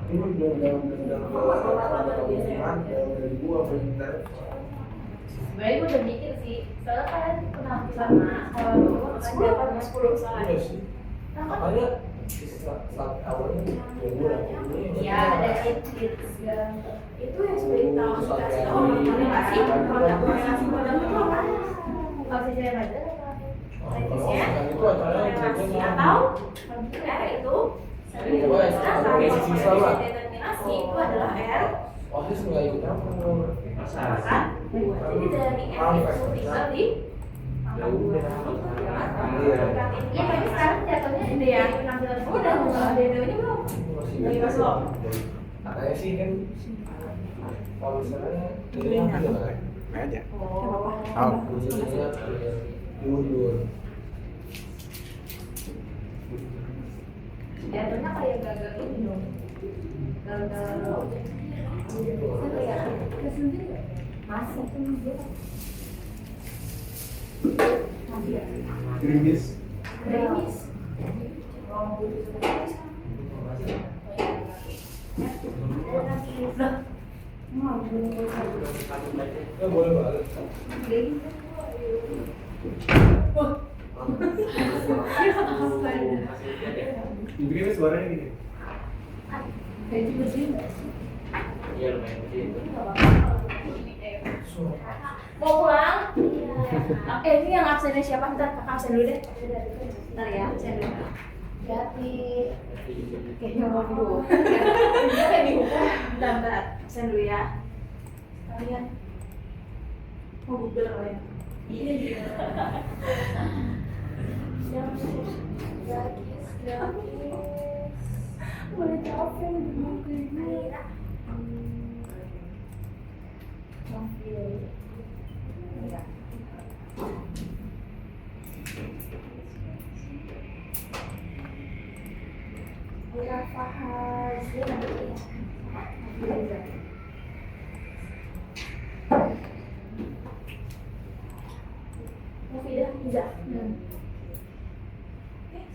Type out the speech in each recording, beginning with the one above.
Ini dalam dari gua benar. Sebenarnya gue udah mikir sih, soalnya kalian pernah sama kalau dulu kan dapat 10 soal. Iya sih. Makanya saat awalnya ya gua Iya, ada tips segala. Itu yang sudah tahu dikasih korelasi, kalau korelasi modal itu apa? Kalau saya baca resistnya, korelasi atau R itu determinasi itu adalah R. Osis nggak ikut campur. Kan? Jadi dari R itu tinggal di iya, tapi sekarang jatuhnya ide ya penampilan gue udah ada ide-nya belum? Belum belum. Katanya sih kan kalau misalnya ini yang ada aja. Oh. bunyinya diundur. Jatuhnya kayak gagal ini dong. Gagal. Masih Gerimis. Gerimis. Ya boleh banget. Gerimis suaranya gini. Iya lumayan gede. Mau pulang? Ini yang absennya siapa? Ntar kakak absen dulu deh. Ntar ya, absen dulu. Hati. Kayaknya mau dulu. Kayak dihukum. Bentar, absen dulu ya. Kalian mau google kalian? Iya. Boleh capek dulu kayaknya.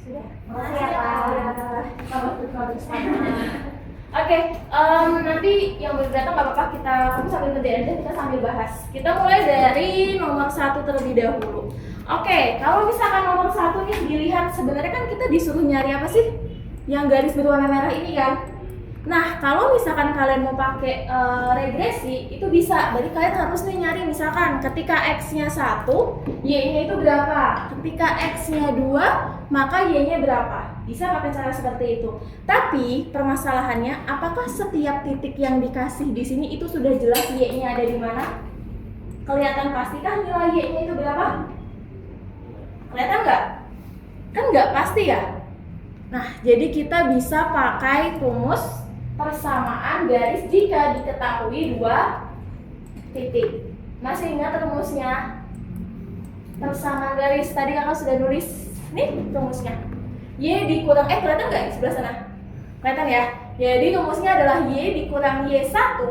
Sudah. Makasih ya Pak. Oke, nanti yang baru datang nggak apa-apa, kamu sambil ngerjain aja, kita sambil bahas. Kita mulai dari nomor 1 terlebih dahulu. Oke, kalau misalkan nomor 1 nih dilihat, sebenarnya kan kita disuruh nyari apa sih? Yang garis berwarna merah ini kan? Nah, kalau misalkan kalian mau pakai regresi, itu bisa. Berarti kalian harus nih nyari misalkan ketika X-nya 1, Y-nya itu berapa? Ketika X-nya 2, maka Y-nya berapa? Bisa pakai cara seperti itu. Tapi permasalahannya, apakah setiap titik yang dikasih di sini itu sudah jelas Y-nya ada di mana? Kelihatan pastikah nilai Y-nya itu berapa? Kelihatan nggak? Kan nggak pasti ya? Nah, jadi kita bisa pakai rumus persamaan garis jika diketahui 2 titik. Masih ingat rumusnya? Persamaan garis, tadi kakak sudah nulis. Nih rumusnya. Y dikurang, kelihatan nggak di sebelah sana? Kelihatan ya? Jadi rumusnya adalah Y dikurang Y1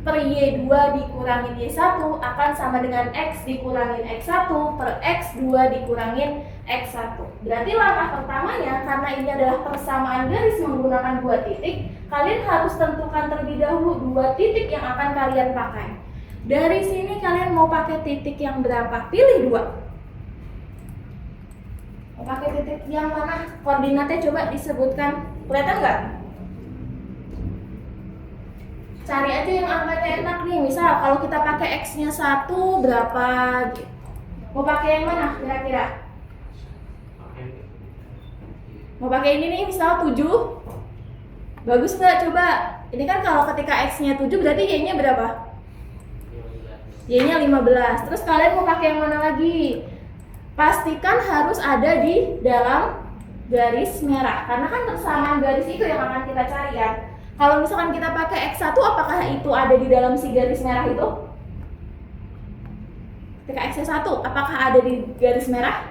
per Y2 dikurangin Y1 akan sama dengan X dikurangin X1 per X2 dikurangin X1. Berarti langkah pertamanya, karena ini adalah persamaan garis menggunakan 2 titik, kalian harus tentukan terlebih dahulu 2 titik yang akan kalian pakai. Dari sini kalian mau pakai titik yang berapa? Pilih 2. Mau pakai titik yang mana? Koordinatnya coba disebutkan. Kelihatan nggak? Cari aja yang angkanya enak nih. Misal kalau kita pakai X-nya 1 berapa? Mau pakai yang mana kira-kira? Mau pakai ini nih, misal 7. Bagus nggak? Coba. Ini kan kalau ketika X-nya 7 berarti Y-nya berapa? Y-nya 15. Terus kalian mau pakai yang mana lagi? Pastikan harus ada di dalam garis merah. Karena kan persamaan garis itu yang akan kita cari kan. Kalau misalkan kita pakai X1, apakah itu ada di dalam si garis merah itu? Ketika X1, apakah ada di garis merah?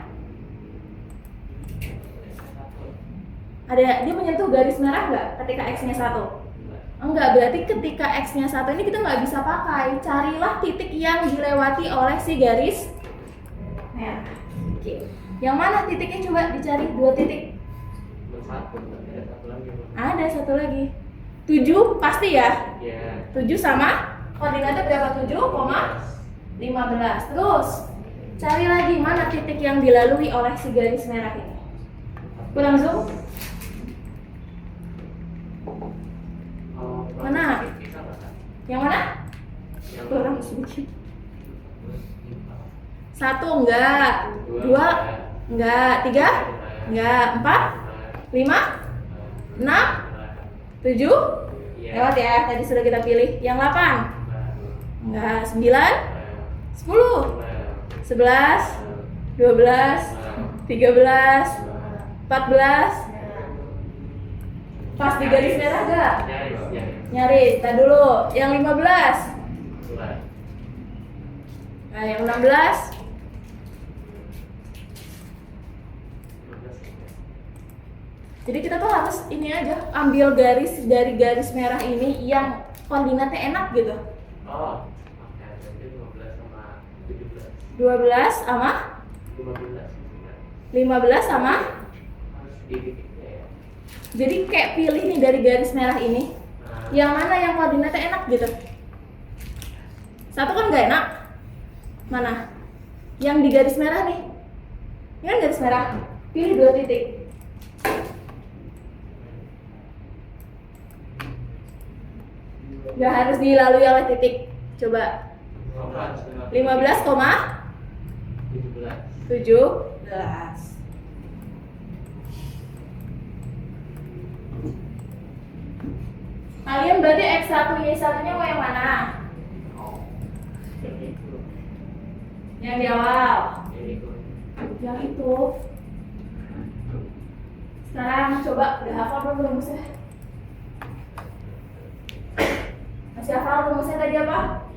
Ada, dia menyentuh garis merah nggak ketika X-nya 1? Enggak, berarti ketika X-nya 1 ini kita nggak bisa pakai. Carilah titik yang dilewati oleh si garis merah. Oke. Yang mana titiknya, coba dicari 2 titik. satu, tapi ada satu lagi. Ada satu lagi. 7 pasti ya? Iya. 7 sama koordinatnya berapa? 7,15. Terus cari lagi mana titik yang dilalui oleh si garis merah ini. Kurang zoom. Mana? Yang mana? Kurang sedikit. 1 enggak, 2 enggak, 3 enggak, 4 5 6 7 lewat ya, tadi sudah kita pilih. Yang 8 enggak, 9 10 11 12 13 14. Pas di garis merah enggak? Nyari, kita dulu. Yang 15. Nah, yang 16. Jadi kita tuh harus ini aja, ambil garis dari garis merah ini yang koordinatnya enak gitu. Oh, oke. Jadi 12 sama 17. 12 sama 15 sama. Di titiknya ya. Jadi kayak pilih nih dari garis merah ini, yang mana yang koordinatnya enak gitu. Satu kan nggak enak. Mana? Yang di garis merah nih. Ini kan garis merah. Pilih 2 titik. Nggak harus dilalui oleh titik. Coba. 15,17. Kalian berarti X1 Y1 nya mau yang mana? Yang di awal. Yang itu. Sekarang coba, udah hafal belum rumusnya? Masih hafal rumusnya tadi apa?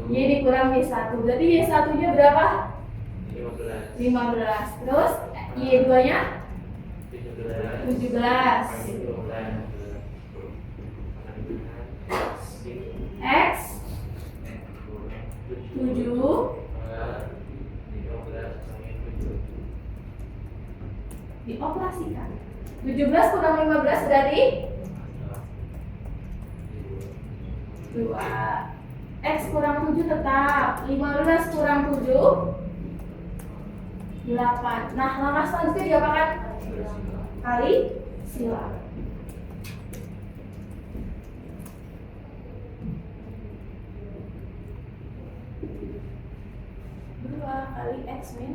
Y dikurang Y1. Berarti Y1 nya berapa? 15. Terus Y2 nya? 17. X 7 dioperasikan. 17 kurang 15 berarti 2. X kurang 7 tetap. 15 kurang 7 8. Nah, langkah selanjutnya diapakan? Kali silang. 2 kali X min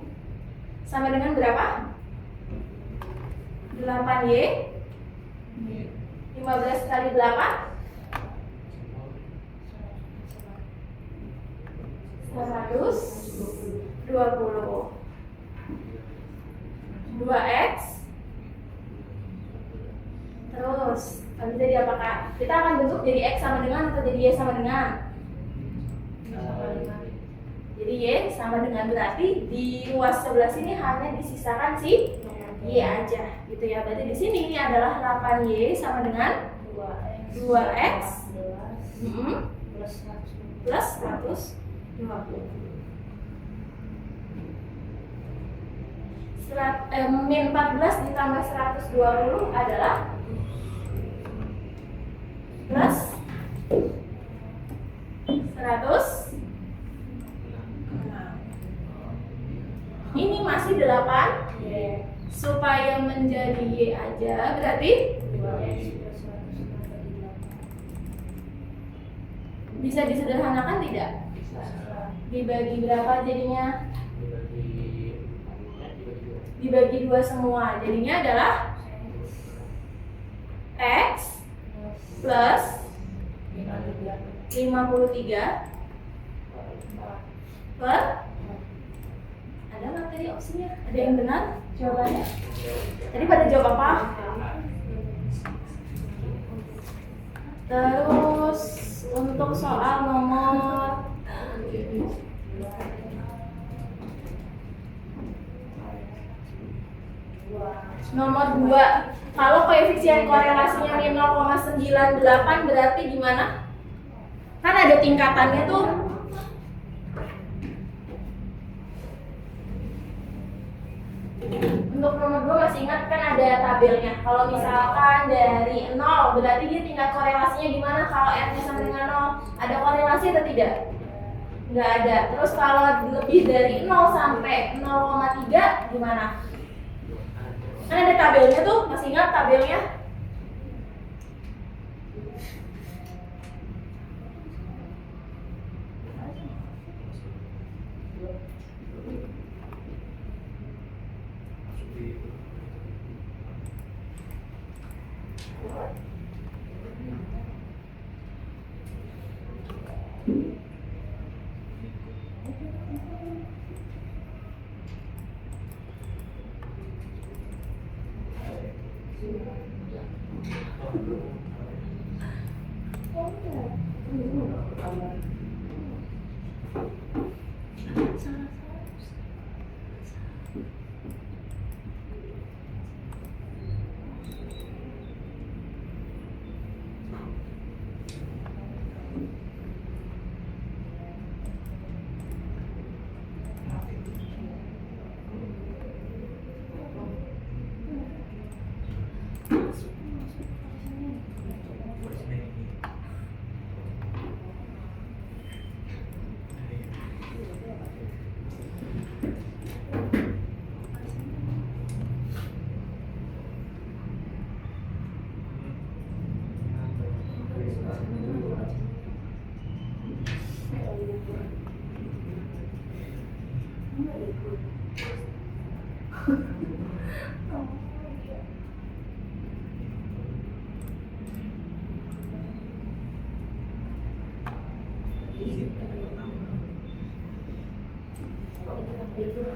sama dengan berapa? 8Y. 15 kali 8 120. 2X. Terus kalau jadi apakah kita akan bentuk jadi X sama dengan atau jadi Y sama dengan? Jadi Y sama dengan, berarti di ruas sebelah sini hanya disisakan si Y aja gitu ya. Berarti di sini ini adalah 8Y sama dengan 2X plus 120. Min 14 ditambah 120 adalah plus 100. Ini masih 8 supaya menjadi Y aja berarti bisa disederhanakan tidak? Dibagi berapa jadinya? Dibagi 2 semua, jadinya adalah X plus 53 per, ada nggak tadi opsinya? Ada yang benar jawabannya? Tadi pada jawab apa? Terus untuk soal nomor nomor 2, kalau koefisien korelasinya min 0,98 berarti gimana? Kan ada tingkatannya tuh. Untuk nomor 2 masih ingat kan ada ada tabelnya. Kalau misalkan dari 0 berarti dia tingkat korelasinya gimana kalau R-nya sama dengan 0? Ada korelasi atau tidak? Nggak ada. Terus kalau lebih dari 0 sampai 0,3 gimana? Kan ada tabelnya tuh, masih ingat tabelnya?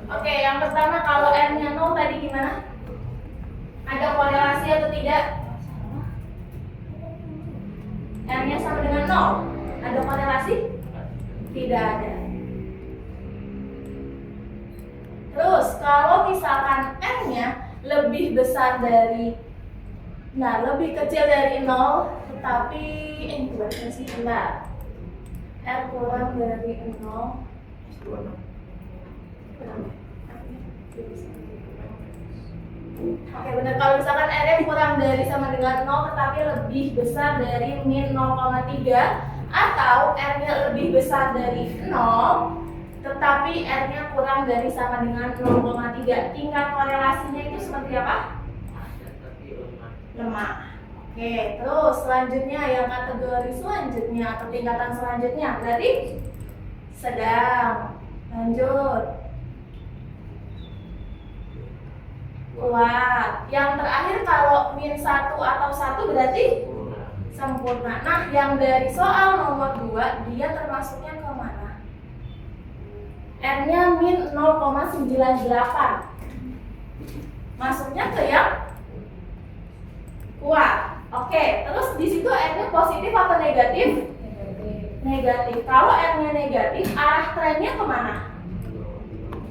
Oke, yang pertama kalau R-nya 0 tadi gimana? Ada korelasi atau tidak? R-nya sama dengan 0. Ada korelasi? Tidak ada. Terus kalau misalkan R-nya lebih besar dari, nah lebih kecil dari 0, tetapi berarti sih benar. R kurang dari 0. Oke benar, kalau misalkan R kurang dari sama dengan 0 tetapi lebih besar dari min 0,3, atau R-nya lebih besar dari 0 tetapi R-nya kurang dari sama dengan 0,3, tingkat korelasinya itu seperti apa? Lemah. Oke, terus selanjutnya yang kategori selanjutnya atau tingkatan selanjutnya berarti sedang. Lanjut. Kuat. Yang terakhir kalau min 1 atau 1 berarti sempurna. Nah, yang dari soal nomor 2 dia termasuknya ke mana? R-nya min 0,98. Masuknya ke yang kuat. Oke, terus di situ R-nya positif atau negatif? Negatif. Kalau R-nya negatif, arah trennya kemana?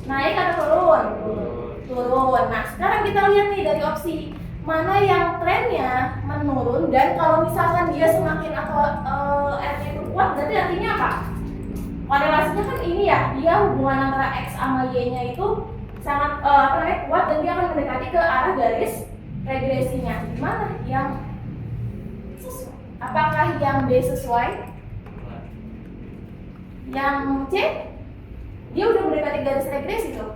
Naik atau turun? Turun. Nah, sekarang kita lihat nih dari opsi mana yang trennya menurun, dan kalau misalkan dia semakin atau R-nya itu kuat, berarti artinya apa? Korelasinya kan ini ya, dia hubungan antara X sama Y-nya itu sangat kuat dan dia akan mendekati ke arah garis regresinya. Gimana yang sesuai? Apakah yang B sesuai? Yang C, dia udah mendekati garis regresi tuh,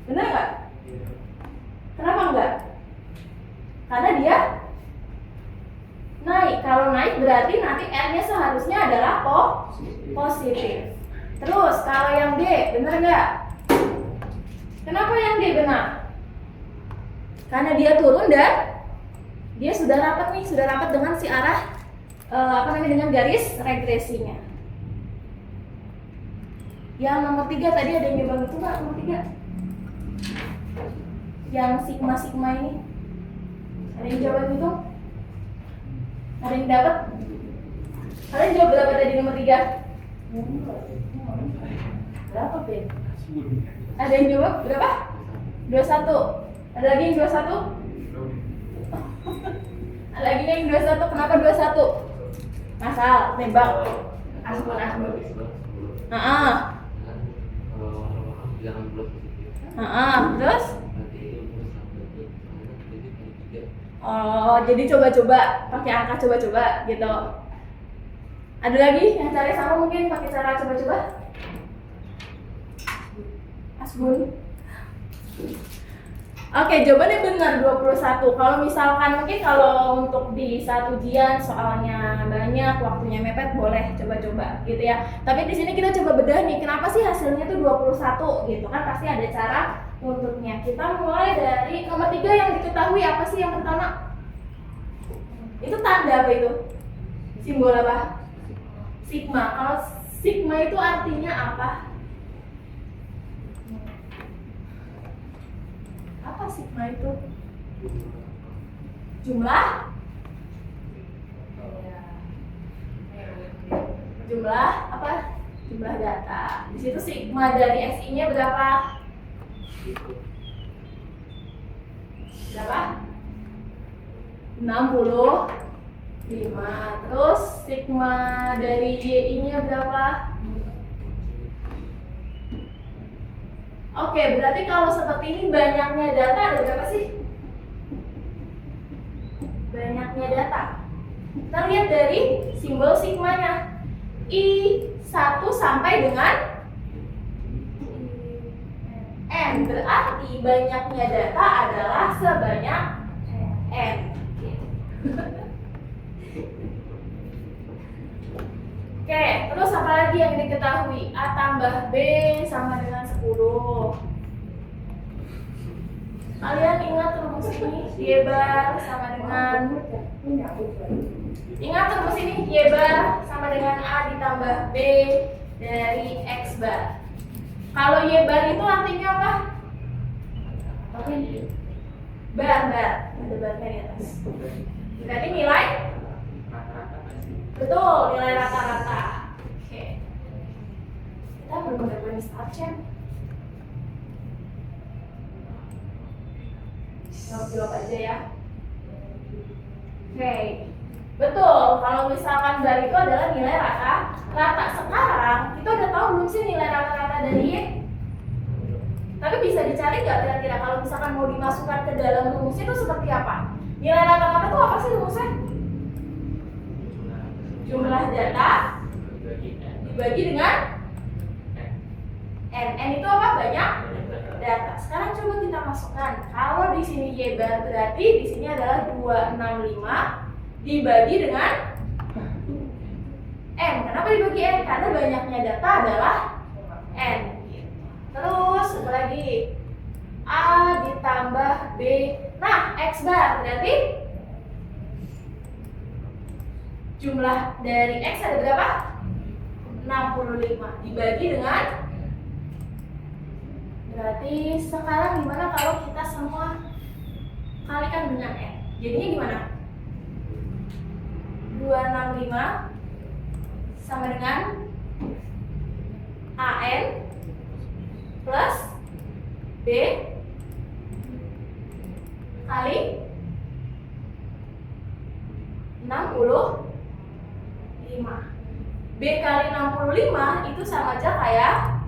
benar nggak? Kenapa enggak? Karena dia naik. Kalau naik berarti nanti R-nya seharusnya adalah positif. Terus kalau yang D, benar nggak? Kenapa yang D benar? Karena dia turun dan dia sudah rapat nih, sudah rapat dengan si arah dengan garis regresinya. Yang nomor 3 tadi ada yang nyoba gitu nggak? Nomor 3 yang sigma ini ada yang jawab gitu? Ada yang dapat? Kalian jawab berapa tadi nomor 3? Berapa Ben? Ada yang jawab berapa? 21. Ada lagi yang 21? Ada lagi yang 21. Kenapa 21? Masal, tembak. Asbun. Terus? Oh, jadi coba-coba pakai angka coba-coba gitu. Ada lagi yang cari sama mungkin pakai cara coba-coba? Asbun. Oke, jawabannya benar 21. Kalau misalkan mungkin kalau untuk di saat ujian soalnya banyak, waktunya mepet, boleh coba-coba gitu ya. Tapi di sini kita coba bedah nih, kenapa sih hasilnya tuh 21 gitu kan, pasti ada cara untuknya. Kita mulai dari nomor 3 yang diketahui apa sih yang pertama? Itu tanda apa itu? Simbol apa? Sigma. Kalau sigma itu artinya apa? Apa sigma itu? Jumlah? Jumlah apa? Jumlah data. Di situ sigma dari SI-nya berapa? Berapa? 65. Terus sigma dari YI-nya berapa? Oke, berarti kalau seperti ini banyaknya data ada berapa sih? Banyaknya data. Kita lihat dari simbol sigmanya. I1 sampai dengan N. Berarti banyaknya data adalah sebanyak N. Oke, terus apa lagi yang diketahui? A tambah B sama dengan 10. Kalian ingat rumus ini? Y bar sama dengan ingat rumus ini? Y bar sama dengan A ditambah B dari X bar. Kalau Y bar itu artinya apa? Bar. Ada barnya di atas. Berarti nilai? Betul, nilai rata-rata. Oke. Kita belum ada bonus absen. Jawab aja ya. Oke. Betul, kalau misalkan bar itu adalah nilai rata-rata. Sekarang kita udah tahu belum sih nilai rata-rata dari Y? Tapi bisa dicari nggak kira-kira kalau misalkan mau dimasukkan ke dalam rumusnya itu seperti apa? Nilai rata-rata itu apa sih rumusnya? Jumlah data dibagi dengan N itu apa? Banyak data. Sekarang coba kita masukkan. Kalau di sini Y bar berarti di sini adalah 265 dibagi dengan N. Kenapa dibagi N? Karena banyaknya data adalah N. Terus apa lagi? A ditambah B. Nah, X bar berarti jumlah dari X ada berapa? 65 dibagi dengan, berarti sekarang gimana kalau kita semua kalikan dengan N? Jadinya gimana? 265 sama dengan AN plus B kali 65. B kali 65 itu sama aja kayak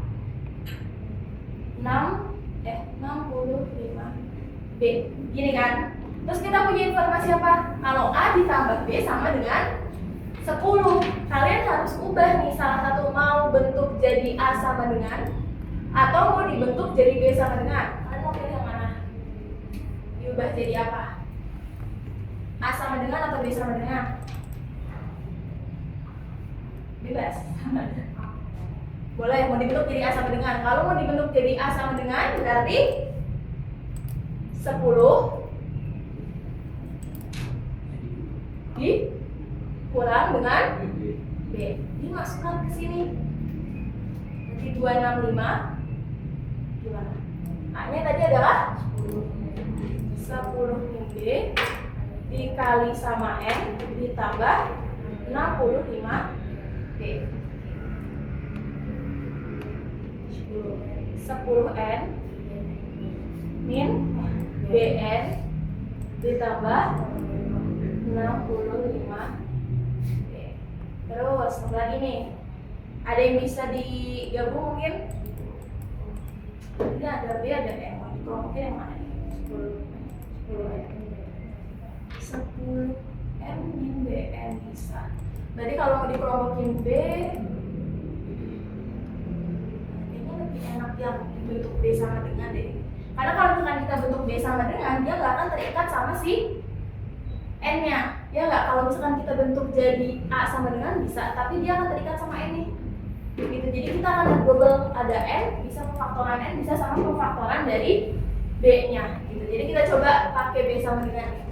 65 B. Gini kan? Terus kita punya informasi apa? Kalau A ditambah B sama dengan 10. Kalian harus ubah nih salah satu, mau bentuk jadi A sama dengan atau mau dibentuk jadi B sama dengan. Kalian mau pilih yang mana? Diubah jadi apa? A sama dengan atau B sama dengan? Bebas. Boleh, mau dibentuk jadi A sama dengan. Kalau mau dibentuk jadi A sama dengan berarti 10 dikurang dengan B. Dimasukkan ke sini. Jadi 265 gimana? A-nya tadi adalah 10 B dikali sama N ditambah 65 B. 10N min BN ditambah 65 B. Terus apa lagi nih? Ada yang bisa digabung mungkin? Ini ada B, ada M. Kalau mungkin yang mana nih? 10N. BN bisa. Berarti kalau mau dikelompokin B, ini lebih enak yang bentuk B sama dengan deh. Karena kalau misalkan kita bentuk B sama dengan, dia nggak akan terikat sama si N-nya. Ya nggak, kalau misalkan kita bentuk jadi A sama dengan bisa, tapi dia akan terikat sama N nih. Gitu. Jadi kita akan double, ada N, bisa pemfaktoran N, bisa sama pemfaktoran dari B-nya. Gitu. Jadi kita coba pakai B sama dengan.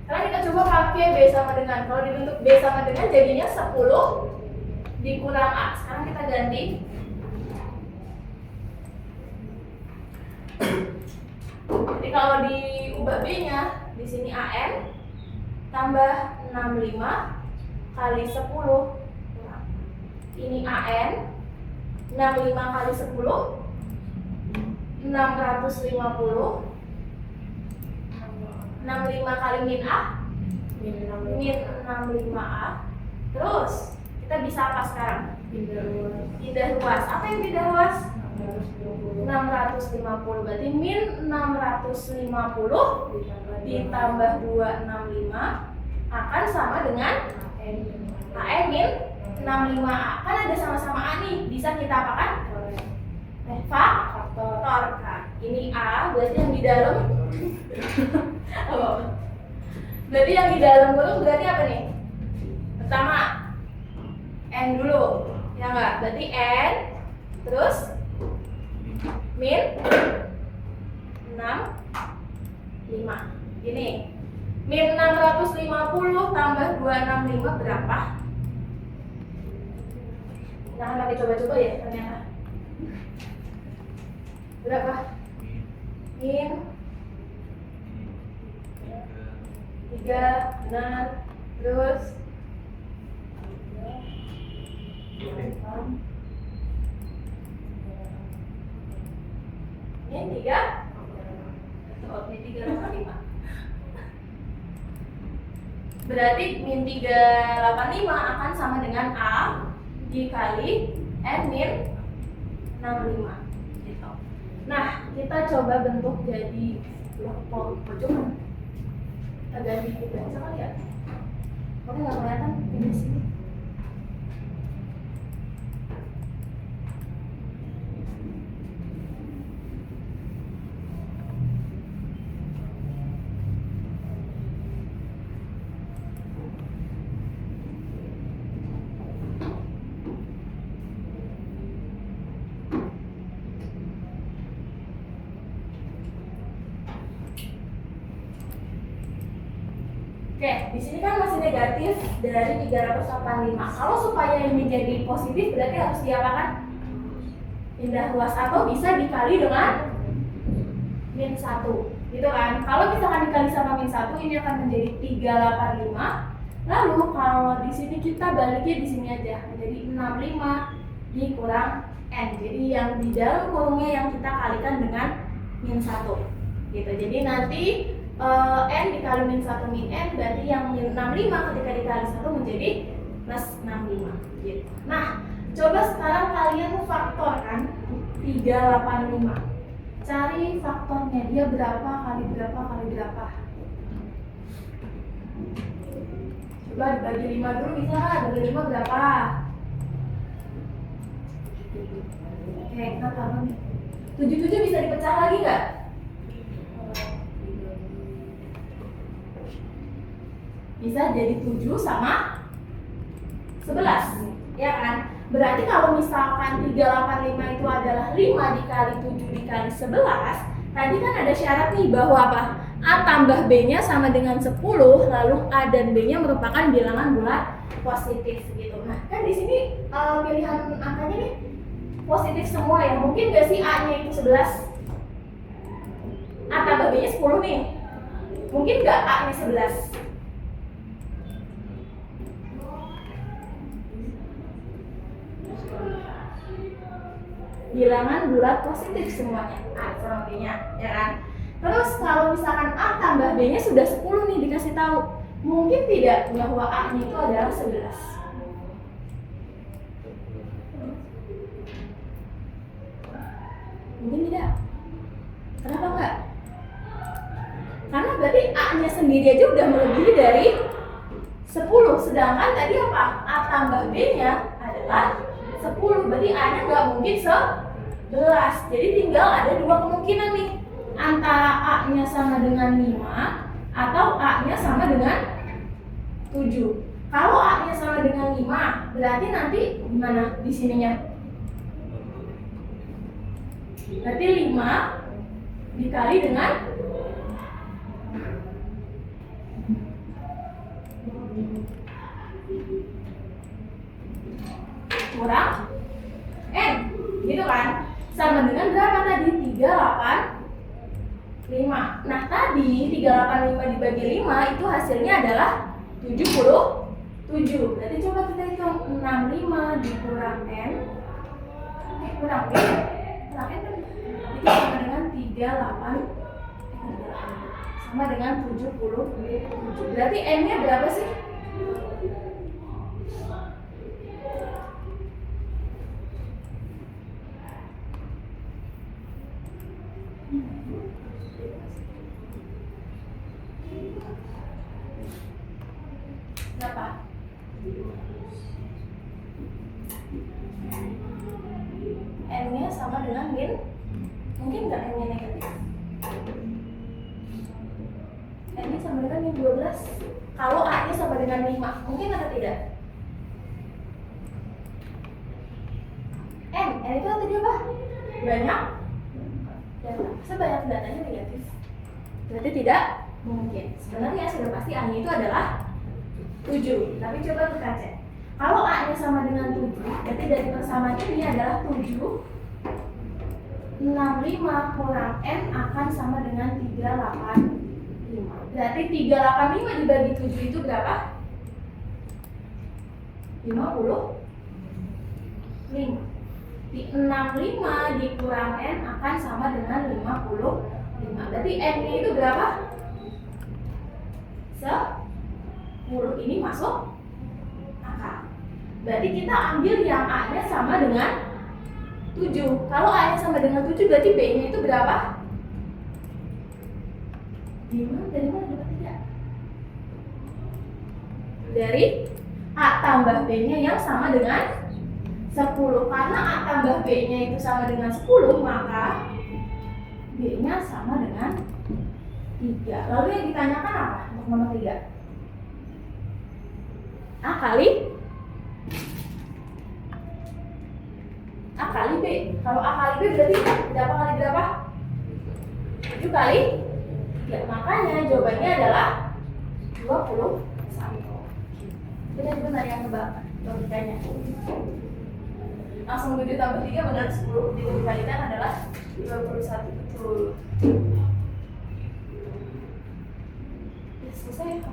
Sekarang kita coba pakai B sama dengan. Kalau dibentuk B sama dengan jadinya 10 dikurang A. Sekarang kita ganti. Jadi kalau diubah B-nya, di sini AN tambah 65 kali 10 kurang. Ini AN 65 kali 10 650. 65 kali min A, min 65A. Terus kita bisa apa sekarang? Pindah ruas. Apa yang pindah ruas? 650. Berarti min 650 ditambah 265 akan sama dengan AN min 65A. Kan ada sama-sama A nih, bisa kita apakan? Faktorkan. Ini A, berarti yang di dalam berarti yang di dalam kurung berarti apa nih? Pertama N dulu, ya enggak? Berarti N terus min 65. Gini, min 650 tambah 265 berapa? Jangan pakai coba-coba ya ternyata. Berapa? Min 3, benar. Terus ini 3. Oh, ini 385. Berarti min 385 akan sama dengan A dikali N min 65 gitu. Nah, kita coba bentuk jadi blok pojokan. Kita ganti gitu aja kali ya. Oke, nggak kelihatan di sini. Oke, di sini kan masih negatif dari 385. Kalau supaya ini jadi positif berarti harus diapakan? Pindah ruas atau bisa dikali dengan min 1. Gitu kan? Kalau misalkan dikali sama min 1 ini akan menjadi 385. Lalu kalau di sini kita baliknya di sini aja. Jadi 65 dikurang N. Jadi yang di dalam kurungnya yang kita kalikan dengan min 1. Gitu. Jadi nanti N dikali min 1 min N berarti yang min 65 ketika dikali 1 menjadi plus 65 gitu. Nah, coba sekarang kalian faktorkan 385. Cari faktornya, dia berapa kali berapa kali berapa. Coba dibagi 5 dulu bisa nggak? Bagi 5 berapa? Oke, kita taruh nih 77 bisa dipecah lagi nggak? Bisa jadi 7 sama 11, ya kan? Berarti kalau misalkan 385 itu adalah 5 dikali 7 dikali 11, tadi kan ada syarat nih bahwa apa? A tambah B-nya sama dengan 10, lalu A dan B-nya merupakan bilangan bulat positif gitu. Nah, kan di sini pilihan angkanya nih positif semua ya. Mungkin nggak sih A-nya itu 11? A tambah B-nya 10 nih. Mungkin nggak A-nya 11? Bilangan bulat positif semuanya, A sama B-nya, ya kan? Terus kalau misalkan A tambah B-nya sudah 10 nih dikasih tahu, mungkin tidak bahwa A-nya itu adalah 11. Mungkin tidak. A-nya sendiri aja udah melebihi dari 10. Sedangkan tadi apa? A tambah B-nya adalah 10. Berarti A-nya nggak mungkin 11. Jadi tinggal ada dua kemungkinan nih. Antara A-nya sama dengan 5 atau A-nya sama dengan 7. Kalau A-nya sama dengan 5, berarti nanti gimana di sininya? Berarti 5 dikali dengan kurang N, gitu kan? Sama dengan berapa tadi? 385. Nah tadi 385 dibagi 5 itu hasilnya adalah 77. Berarti coba kita hitung 65 dikurang N, kurang N, kurang N kan? Itu sama dengan 38, sama dengan 77. Berarti N-nya berapa sih? Berapa? N-nya sama dengan min. Mungkin nggak N-nya negatif? N-nya sama dengan min 12. Kalau A-nya sama dengan 5, mungkin atau tidak? N itu tadi apa? Banyak data. Sebanyak datanya negatif. Berarti tidak mungkin. Sebenarnya sudah pasti A-nya itu adalah 7. Tapi coba kita cek. Kalau A-nya sama dengan 7, berarti dari persamaan ini adalah 7. 65 kurang N akan sama dengan 385. Berarti 385 dibagi 7 itu berapa? 55. 65 dikurang N akan sama dengan 55. Berarti N-nya itu berapa? 10. Ini masuk akal. Berarti kita ambil yang A-nya sama dengan 7. Kalau A-nya sama dengan 7, berarti B-nya itu berapa? 5. Dari mana dapat 3? Dari A tambah B-nya yang sama dengan 10. Karena A tambah B-nya itu sama dengan 10, maka B-nya sama dengan 3. Lalu yang ditanyakan apa untuk nomor 3? A kali B. Kalau A kali B berarti berapa kali berapa? 7 kali 3. Makanya jawabannya adalah 21. Benar-benar yang kebal logikanya. Langsung 7 tambah 3 benar 10. Dikalikan adalah 21. Betul. Ya, selesai ya.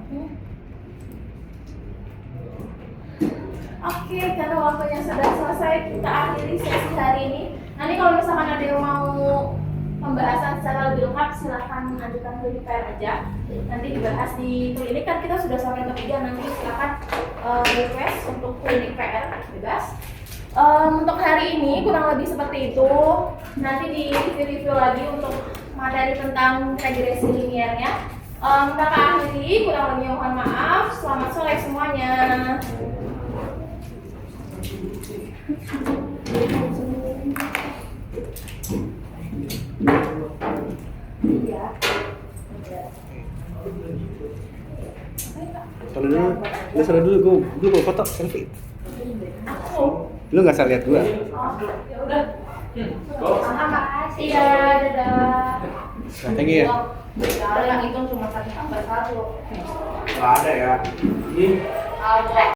Oke, karena waktunya sudah selesai, kita akhiri sesi hari ini. Nanti kalau misalkan ada yang mau pembahasan secara lebih lengkap, silahkan ajukan klinik PR aja. Nanti dibahas di klinik, kan kita sudah sampai ke 3, nanti silahkan request untuk klinik PR, bebas. Untuk hari ini kurang lebih seperti itu. Nanti di review lagi untuk materi tentang regresi linearnya. Kita akhiri, kurang lebih mohon maaf. Selamat sore semuanya. Kalau dulu, lu salah dulu, gue mau foto selfie. Aku. Lu nggak salah lihat gua. Oh, ya udah. Makasih ya, dadah. Nah, thank you ya. Kalau yang hitung cuma satu tambah 1. Nggak ada ya. Ini